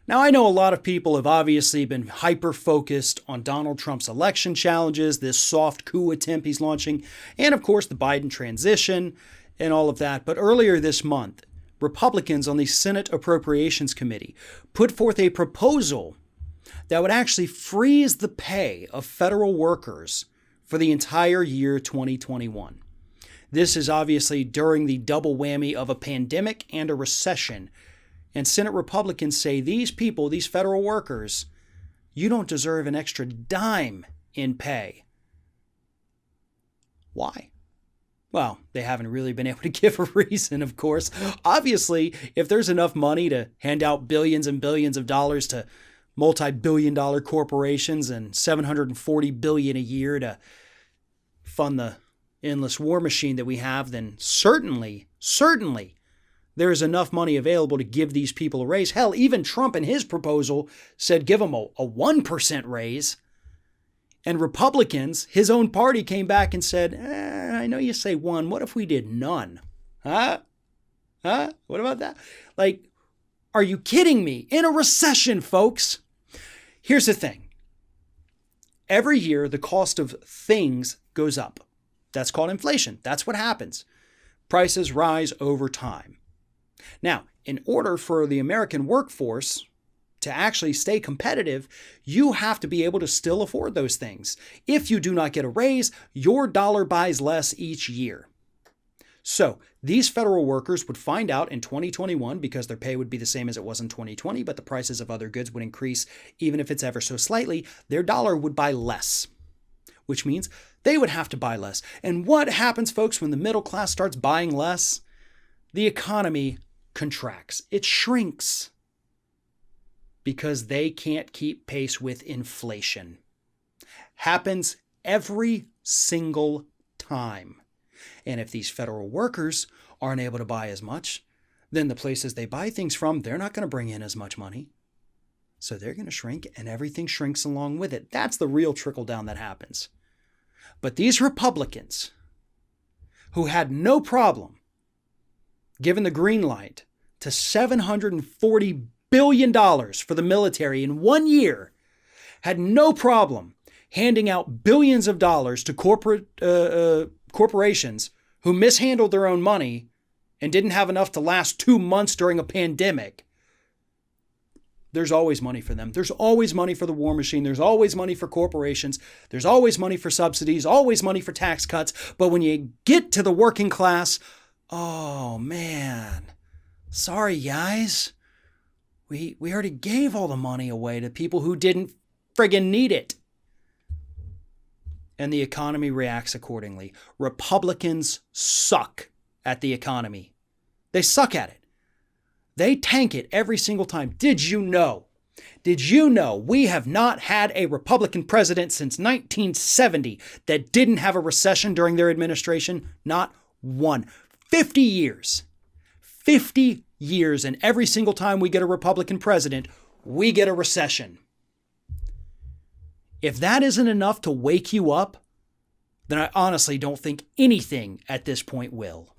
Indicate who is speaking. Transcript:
Speaker 1: Now, I know a lot of people have obviously been hyper-focused on Donald Trump's election challenges, this soft coup attempt he's launching, and of course the Biden transition and all of that. But earlier this month, Republicans on the Senate Appropriations Committee put forth a proposal that would actually freeze the pay of federal workers for the entire year 2021. This is obviously during the double whammy of a pandemic and a recession. And Senate Republicans say these people, these federal workers, you don't deserve an extra dime in pay. Why? Well, they haven't really been able to give a reason, of course. Obviously, if there's enough money to hand out billions and billions of dollars to multi-billion-dollar corporations and $740 billion a year to fund the endless war machine that we have, then certainly there is enough money available to give these people a raise. Hell, even Trump in his proposal said give them a 1% raise. And Republicans, his own party, came back and said, I know you say 1. What if we did none? Huh? What about that? Like, are you kidding me? In a recession, folks. Here's the thing. Every year, the cost of things goes up. That's called inflation. That's what happens. Prices rise over time. Now, in order for the American workforce to actually stay competitive, you have to be able to still afford those things. If you do not get a raise, your dollar buys less each year. So these federal workers would find out in 2021, because their pay would be the same as it was in 2020, but the prices of other goods would increase even if it's ever so slightly, their dollar would buy less, which means they would have to buy less. And what happens, folks, when the middle class starts buying less? The economy contracts. It shrinks because they can't keep pace with inflation. Happens every single time. And if these federal workers aren't able to buy as much, then the places they buy things from, they're not going to bring in as much money. So they're going to shrink, and everything shrinks along with it. That's the real trickle down that happens. But these Republicans, who had no problem given the green light to $740 billion for the military in 1 year, had no problem handing out billions of dollars to corporations who mishandled their own money and didn't have enough to last 2 months during a pandemic. There's always money for them. There's always money for the war machine. There's always money for corporations. There's always money for subsidies, always money for tax cuts. But when you get to the working class, oh man, sorry guys. We already gave all the money away to people who didn't friggin' need it. And the economy reacts accordingly. Republicans suck at the economy. They suck at it. They tank it every single time. Did you know we have not had a Republican president since 1970 that didn't have a recession during their administration? Not one. 50 years. 50 years. And every single time we get a Republican president, we get a recession. If that isn't enough to wake you up, then I honestly don't think anything at this point will.